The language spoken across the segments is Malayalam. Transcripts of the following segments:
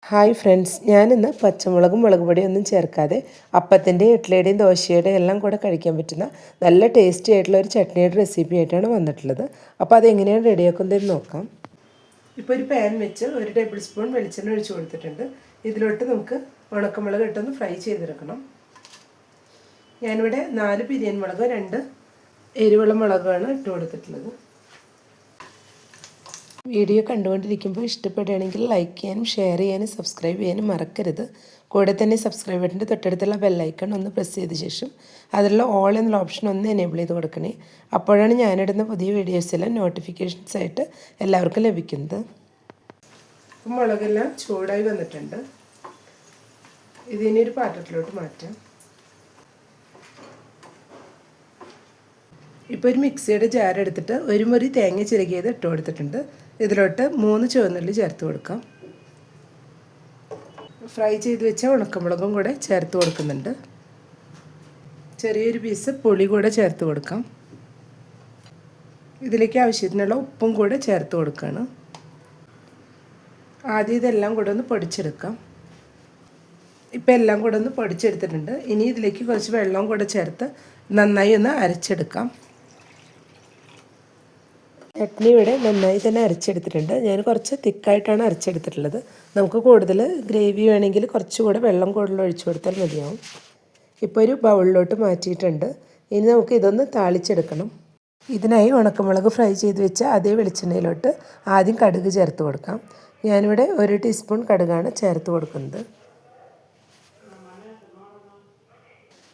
ഹായ് ഫ്രണ്ട്സ്, ഞാനിന്ന് പച്ചമുളകും മുളക് പൊടിയൊന്നും ചേർക്കാതെ അപ്പത്തിൻ്റെയും ഇഡ്ഡലിയുടെയും ദോശയുടെയും എല്ലാം കൂടെ കഴിക്കാൻ പറ്റുന്ന നല്ല ടേസ്റ്റി ആയിട്ടുള്ള ഒരു ചട്നിയുടെ റെസിപ്പി ആയിട്ടാണ് വന്നിട്ടുള്ളത്. അപ്പോൾ അതെങ്ങനെയാണ് റെഡിയാക്കുന്നതെന്ന് നോക്കാം. ഇപ്പോൾ ഒരു പാൻ വെച്ച് 1 ടേബിൾ സ്പൂൺ വെളിച്ചെണ്ണ ഒഴിച്ച് കൊടുത്തിട്ടുണ്ട്. ഇതിലോട്ട് നമുക്ക് ഉണക്കമുളക് ഇട്ടൊന്ന് ഫ്രൈ ചെയ്തെടുക്കണം. ഞാനിവിടെ 4 പിരിയൻ മുളക് 2 എരിവുള്ള മുളകാണ് ഇട്ട് കൊടുത്തിട്ടുള്ളത്. വീഡിയോ കണ്ടുകൊണ്ടിരിക്കുമ്പോൾ ഇഷ്ടപ്പെടുകയാണെങ്കിൽ ലൈക്ക് ചെയ്യാനും ഷെയർ ചെയ്യാനും സബ്സ്ക്രൈബ് ചെയ്യാനും മറക്കരുത്. കൂടെ തന്നെ സബ്സ്ക്രൈബ് ബട്ടൻ്റെ തൊട്ടടുത്തുള്ള ബെല്ലൈക്കൺ ഒന്ന് പ്രസ് ചെയ്ത ശേഷം അതിലുള്ള ഓൾ എന്നുള്ള ഓപ്ഷൻ ഒന്ന് എനേബിൾ ചെയ്ത് കൊടുക്കണേ. അപ്പോഴാണ് ഞാനിടുന്ന പുതിയ വീഡിയോസെല്ലാം നോട്ടിഫിക്കേഷൻസ് ആയിട്ട് എല്ലാവർക്കും ലഭിക്കുന്നത്. മുളകെല്ലാം ചൂടായി വന്നിട്ടുണ്ട്. ഇതിനെ ഒരു പാത്രത്തിലോട്ട് മാറ്റാം. ഇപ്പോൾ ഒരു മിക്സിയുടെ ജാർ എടുത്തിട്ട് ഒരു മുറി തേങ്ങ ചിരകിയത് ഇട്ട് കൊടുത്തിട്ടുണ്ട്. ഇതിലോട്ട് 3 ചുവന്നുള്ളി ചേർത്ത് കൊടുക്കാം. ഫ്രൈ ചെയ്ത് വെച്ച ഉണക്കമുളകും കൂടെ ചേർത്ത് കൊടുക്കുന്നുണ്ട്. ചെറിയൊരു പീസ് പുളി കൂടെ ചേർത്ത് കൊടുക്കാം. ഇതിലേക്ക് ആവശ്യത്തിനുള്ള ഉപ്പും കൂടെ ചേർത്ത് കൊടുക്കുകയാണ്. ആദ്യം ഇതെല്ലാം കൂടെ ഒന്ന് പൊടിച്ചെടുക്കാം. ഇപ്പോൾ എല്ലാം കൂടെ ഒന്ന് പൊടിച്ചെടുത്തിട്ടുണ്ട്. ഇനി ഇതിലേക്ക് കുറച്ച് വെള്ളവും കൂടെ ചേർത്ത് നന്നായി ഒന്ന് അരച്ചെടുക്കാം. ചട്നി ഇവിടെ നന്നായി തന്നെ അരച്ചെടുത്തിട്ടുണ്ട്. ഞാൻ കുറച്ച് തിക്കായിട്ടാണ് അരച്ചെടുത്തിട്ടുള്ളത്. നമുക്ക് കൂടുതൽ ഗ്രേവി വേണമെങ്കിൽ കുറച്ചുകൂടെ വെള്ളം കൂടുതൽ ഒഴിച്ചു കൊടുത്താൽ മതിയാവും. ഇപ്പോൾ ഒരു ബൗളിലോട്ട് മാറ്റിയിട്ടുണ്ട്. ഇനി നമുക്ക് ഇതൊന്ന് താളിച്ചെടുക്കണം. ഇതിനായി ഉണക്കമുളക് ഫ്രൈ ചെയ്ത് വെച്ച അതേ വെളിച്ചെണ്ണയിലോട്ട് ആദ്യം കടുക് ചേർത്ത് കൊടുക്കാം. ഞാനിവിടെ 1 ടീസ്പൂൺ കടുകാണ് ചേർത്ത് കൊടുക്കുന്നത്.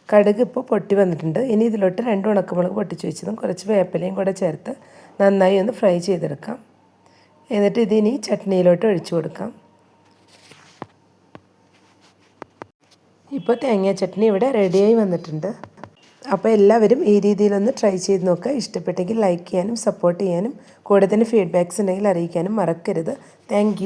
കടുക് ഇപ്പോൾ പൊട്ടി വന്നിട്ടുണ്ട്. ഇനി ഇതിലോട്ട് 2 ഉണക്കമുളക് പൊട്ടിച്ച് വെച്ചതും കുറച്ച് വേപ്പിലയും കൂടെ ചേർത്ത് നന്നായി ഒന്ന് ഫ്രൈ ചെയ്തെടുക്കാം. എന്നിട്ട് ഇതിനി ചട്നിയിലോട്ട് ഒഴിച്ചു കൊടുക്കാം. ഇപ്പോൾ തേങ്ങ ചട്നി ഇവിടെ റെഡിയായി വന്നിട്ടുണ്ട്. അപ്പോൾ എല്ലാവരും ഈ രീതിയിലൊന്ന് ട്രൈ ചെയ്ത് നോക്കുക. ഇഷ്ടപ്പെട്ടെങ്കിൽ ലൈക്ക് ചെയ്യാനും സപ്പോർട്ട് ചെയ്യാനും കൂടെ തന്നെ ഫീഡ്ബാക്ക്സ് ഉണ്ടെങ്കിൽ അറിയിക്കാനും മറക്കരുത്. താങ്ക്